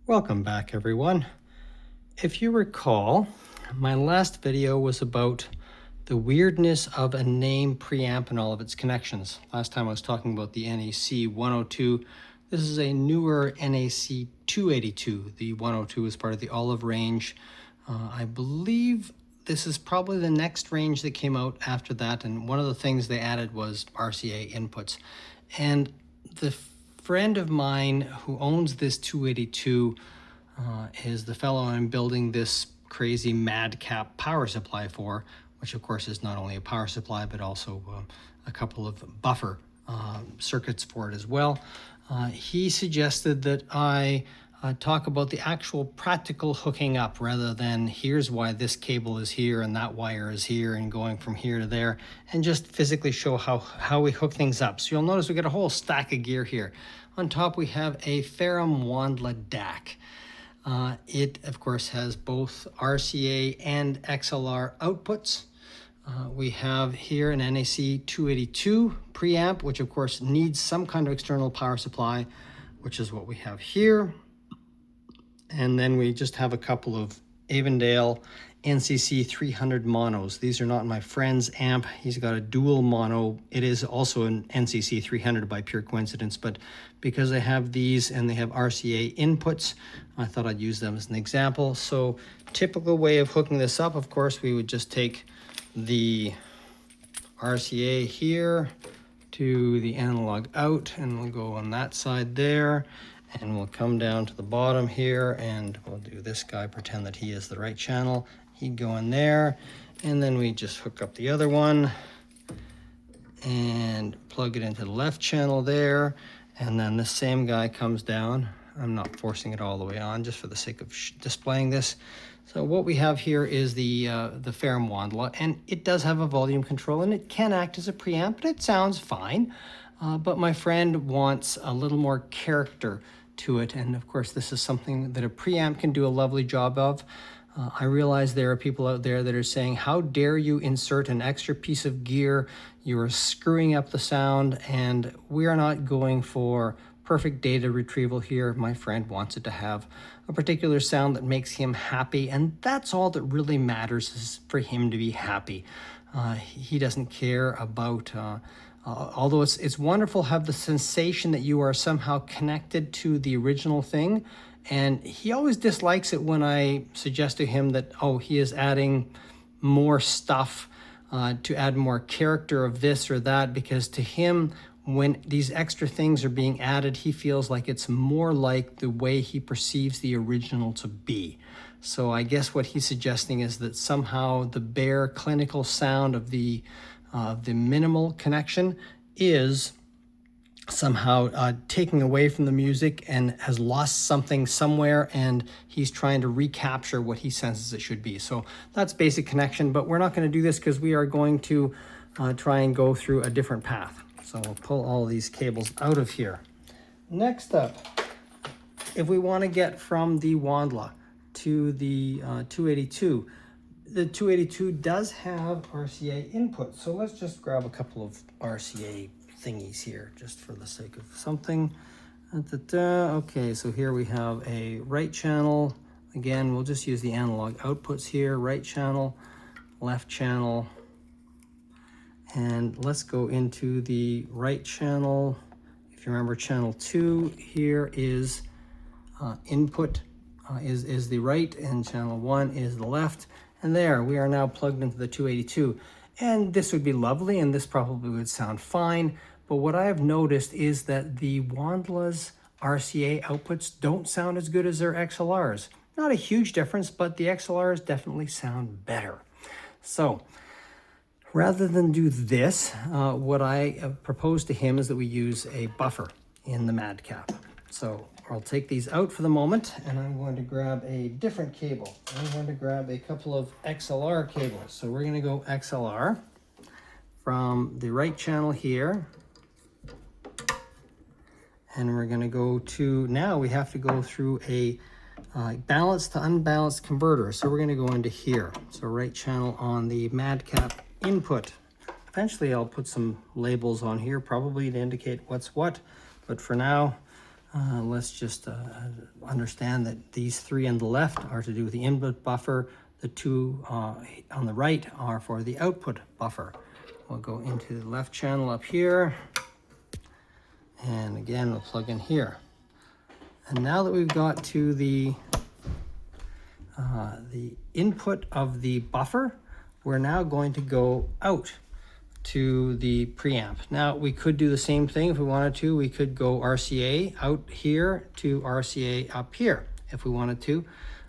Welcome back, everyone. If you recall, my last video was about the weirdness of a Naim preamp and all of its connections. Last time I was talking about the NAC182. This is a newer NAC282. The 102 is part of the olive range. I believe this is probably the next range that came out after that, and one of the things they added was RCA inputs. And the friend of mine who owns this 282 is the fellow I'm building this crazy MadCap power supply for, which of course is not only a power supply but also a couple of buffer circuits for it as well. He suggested that I talk about the actual practical hooking up rather than here's why this cable is here and that wire is here and going from here to there, and just physically show how we hook things up. So you'll notice we got a whole stack of gear here. On top we have a Ferrum Wandla DAC. It of course has both RCA and XLR outputs. We have here an NAC282 preamp, which of course needs some kind of external power supply, which is what we have here. And then we just have a couple of Avondale NCC 300 monos. These are not my friend's amp. He's got a dual mono. It is also an NCC 300 by pure coincidence, but because I have these and they have RCA inputs, I thought I'd use them as an example. So typical way of hooking this up, of course, we would just take the RCA here to the analog out, and we'll go on that side there. And we'll come down to the bottom here and we'll do this guy, pretend that he is the right channel. He'd go in there, and then we just hook up the other one and plug it into the left channel there. And then the same guy comes down. I'm not forcing it all the way on just for the sake of displaying this. So what we have here is the Ferrum Wandla, and it does have a volume control and it can act as a preamp, but it sounds fine. But my friend wants a little more character to it, and of course this is something that a preamp can do a lovely job of. I realize there are people out there that are saying, how dare you insert an extra piece of gear? You are screwing up the sound, and we are not going for perfect data retrieval here. My friend wants it to have a particular sound that makes him happy, and that's all that really matters, is for him to be happy. He doesn't care about although it's wonderful to have the sensation that you are somehow connected to the original thing. And he always dislikes it when I suggest to him that, oh, he is adding more stuff to add more character of this or that, because to him, when these extra things are being added, he feels like it's more like the way he perceives the original to be. So I guess what he's suggesting is that somehow the bare clinical sound of the minimal connection is somehow taking away from the music and has lost something somewhere, and he's trying to recapture what he senses it should be. So that's basic connection, but we're not going to do this because we are going to try and go through a different path. So we'll pull all these cables out of here. Next up, if we want to get from the Wandla to the 282, the 282 does have RCA input. So let's just grab a couple of RCA thingies here, just for the sake of something. Okay, so here we have a right channel. Again, we'll just use the analog outputs here. Right channel, left channel. And let's go into the right channel. If you remember, channel 2 here is input is the right, and channel 1 is the left. And there, we are now plugged into the 282. And this would be lovely, and this probably would sound fine. But what I have noticed is that the Wandla's RCA outputs don't sound as good as their XLRs. Not a huge difference, but the XLRs definitely sound better. So rather than do this, what I propose to him is that we use a buffer in the MadCap. So I'll take these out for the moment, and I'm going to grab a different cable. I'm going to grab a couple of XLR cables. So we're going to go XLR from the right channel here. And we're going to go to, now we have to go through a balanced to unbalanced converter. So we're going to go into here. So right channel on the MadCap input. Eventually I'll put some labels on here, probably to indicate what's what. But for now, Let's just understand that these three on the left are to do with the input buffer. The two on the right are for the output buffer. We'll go into the left channel up here. And again, we'll plug in here. And now that we've got to the input of the buffer, we're now going to go out to the preamp. Now we could do the same thing if we wanted to. We could go RCA out here to RCA up here if we wanted to.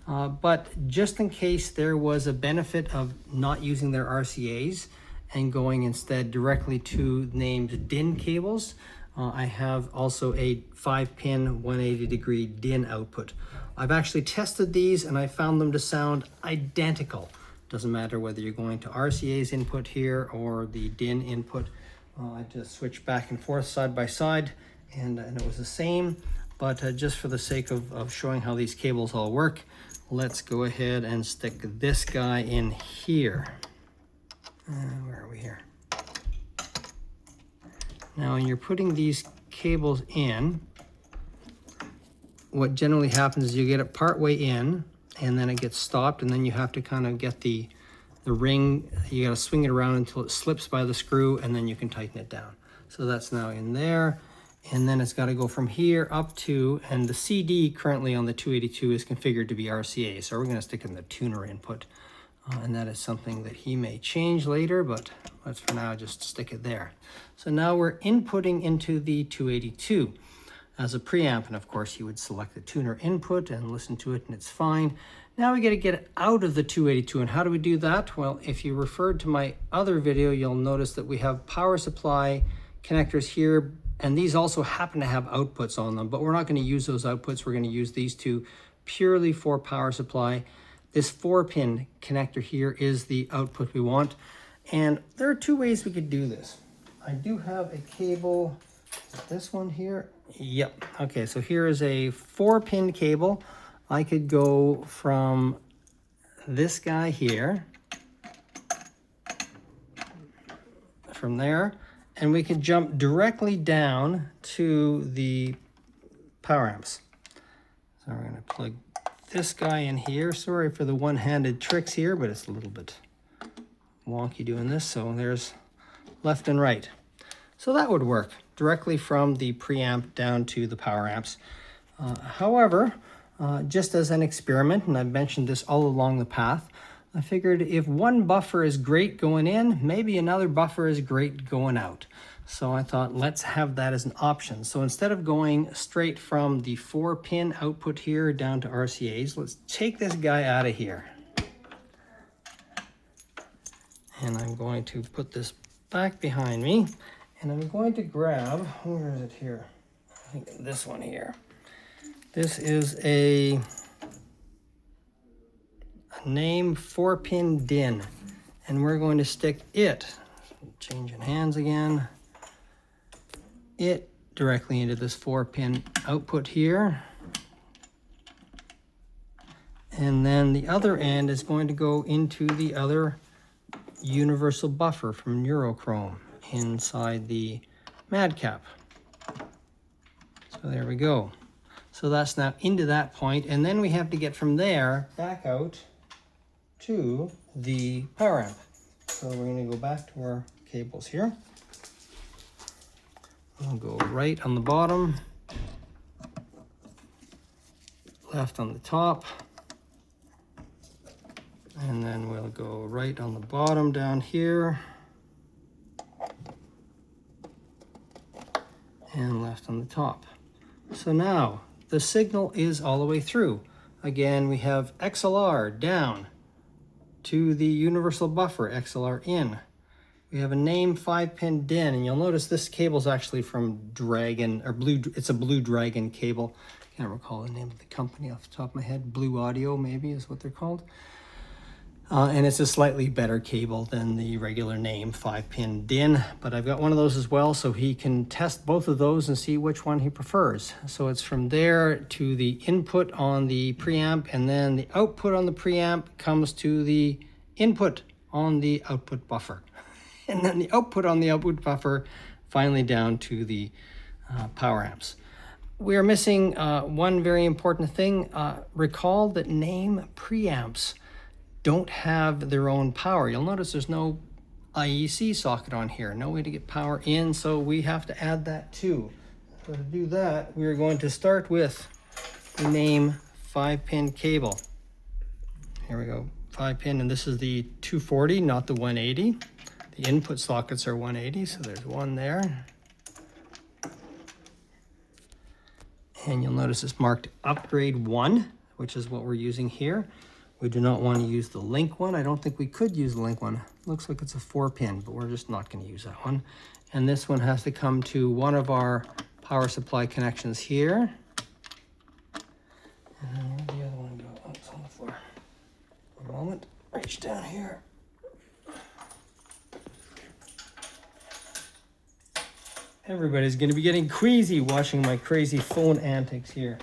But just in case there was a benefit of not using their RCAs and going instead directly to named DIN cables, I have also a 5-pin 180-degree DIN output. I've actually tested these and I found them to sound identical. Doesn't matter whether you're going to RCA's input here or the DIN input. I just switched back and forth side by side and it was the same. But just for the sake of showing how these cables all work, let's go ahead and stick this guy in here. Where are we here? Now, when you're putting these cables in, what generally happens is you get it part way in, and then it gets stopped, and then you have to kind of get the ring, you got to swing it around until it slips by the screw, and then you can tighten it down. So that's now in there, and then it's got to go from here up to, and the CD currently on the 282 is configured to be RCA, so we're going to stick in the tuner input. And that is something that he may change later, but let's for now just stick it there. So now we're inputting into the 282 as a preamp, and of course you would select the tuner input and listen to it and it's fine. Now we got to get it out of the 282, and how do we do that? Well, if you referred to my other video, you'll notice that we have power supply connectors here, and these also happen to have outputs on them, but we're not going to use those outputs. We're going to use these two purely for power supply. This 4-pin connector here is the output we want. And there are two ways we could do this. I do have a cable, this one here. Yep, okay, so here is a 4-pin cable. I could go from this guy here, from there, and we could jump directly down to the power amps. So we're gonna plug this guy in here. Sorry for the one-handed tricks here, but it's a little bit wonky doing this. So there's left and right. So that would work directly from the preamp down to the power amps. However, just as an experiment, and I've mentioned this all along the path, I figured if one buffer is great going in, maybe another buffer is great going out. So I thought, let's have that as an option. So instead of going straight from the 4-pin output here down to RCA's, let's take this guy out of here. And I'm going to put this back behind me, and I'm going to grab, where is it here? I think this one here. This is a Naim 4-pin DIN, and we're going to stick it, changing hands again, it directly into this 4-pin output here. And then the other end is going to go into the other universal buffer from Neurochrome inside the MadCap. So there we go. So that's now into that point, and then we have to get from there back out to the power amp. So we're going to go back to our cables here. We'll go right on the bottom, left on the top, and then we'll go right on the bottom down here, and left on the top. So now the signal is all the way through. Again, we have XLR down to the universal buffer, XLR in. We have a Naim 5-pin DIN, and you'll notice this cable is actually from Dragon, or Blue, it's a Blue Dragon cable. Can't recall the name of the company off the top of my head. Blue Audio maybe is what they're called. And it's a slightly better cable than the regular Naim 5-pin DIN, but I've got one of those as well, so he can test both of those and see which one he prefers. So it's from there to the input on the preamp, and then the output on the preamp comes to the input on the output buffer. And then the output on the output buffer finally down to the power amps. we are missing one very important thing. Recall that Naim preamps don't have their own power. You'll notice there's no IEC socket on here, no way to get power in, so we have to add that too. So to do that, we are going to start with the Naim 5-pin cable. Here we go, 5-pin, and this is the 240, not the 180. The input sockets are 180, so there's one there. And you'll notice it's marked upgrade 1, which is what we're using here. We do not want to use the link one. I don't think we could use the link one. Looks like it's a 4-pin, but we're just not going to use that one. And this one has to come to one of our power supply connections here. And then where'd the other one go? Oh, it's on the floor. A moment. Reach down here. Everybody's going to be getting queasy watching my crazy phone antics here.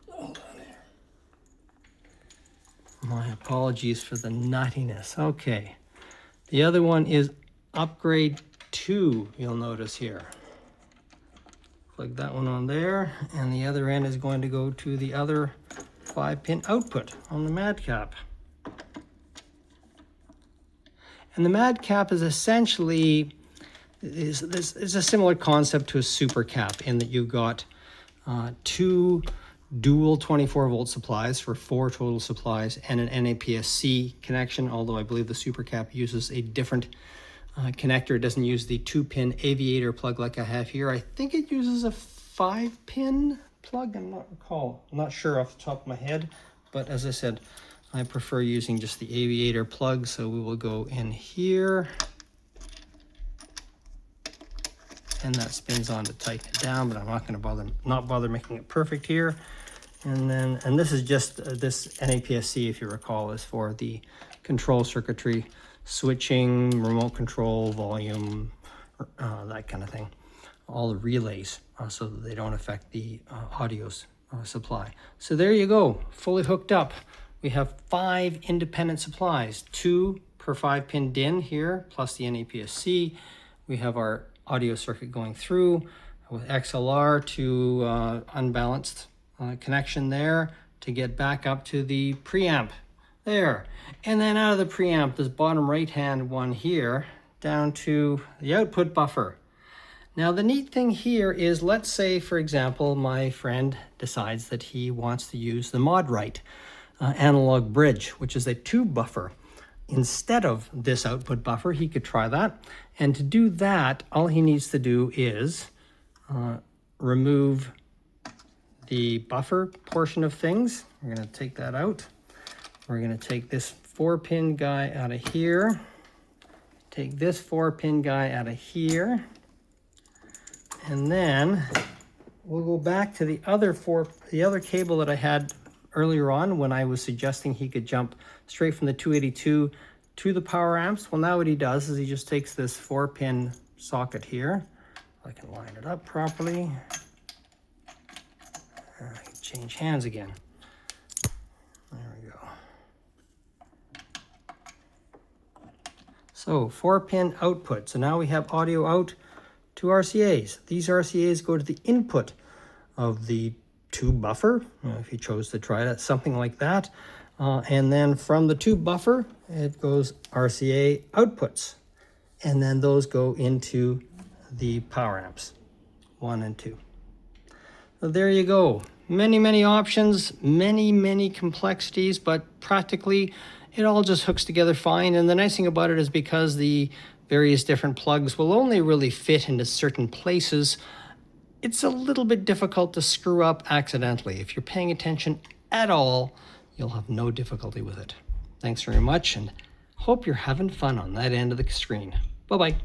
Hold on there. My apologies for the nuttiness. Okay. The other one is upgrade 2, you'll notice here. Plug that one on there, and the other end is going to go to the other 5-pin output on the MadCap. And the MadCap is essentially is a similar concept to a super cap in that you've got 2 dual 24-volt supplies for 4 total supplies and an NAPSC connection, although I believe the super cap uses a different connector. It doesn't use the 2-pin aviator plug like I have here. I think it uses a 5-pin plug. I'm not sure off the top of my head, but as I said, I prefer using just the aviator plug, so we will go in here. And that spins on to tighten it down, but I'm not going to bother making it perfect here. And this is just this NAPSC, if you recall, is for the control circuitry, switching, remote control, volume, that kind of thing. All the relays, so that they don't affect the audio supply. So there you go, fully hooked up. We have 5 independent supplies, 2 per 5-pin DIN here, plus the NAPSC. We have our audio circuit going through with XLR to unbalanced connection there to get back up to the preamp there. And then out of the preamp, this bottom right-hand one here, down to the output buffer. Now the neat thing here is, let's say, for example, my friend decides that he wants to use the ModRite analog bridge, which is a tube buffer. Instead of this output buffer, he could try that. And to do that, all he needs to do is remove the buffer portion of things. We're going to take that out. We're going to take this 4-pin guy out of here. Take this 4-pin guy out of here. And then we'll go back to the other cable that I had earlier on when I was suggesting he could jump straight from the 282 to the power amps. Well, now what he does is he just takes this 4-pin socket here. I can line it up properly. I can change hands again. There we go. So 4-pin output. So now we have audio out to RCAs. These RCAs go to the input of the tube buffer, if you chose to try that, something like that. And then from the tube buffer, it goes RCA outputs. And then those go into the power amps, 1 and 2. So there you go. Many, many options, many complexities, but practically it all just hooks together fine. And the nice thing about it is because the various different plugs will only really fit into certain places, it's a little bit difficult to screw up accidentally. If you're paying attention at all, you'll have no difficulty with it. Thanks very much, and hope you're having fun on that end of the screen. Bye-bye.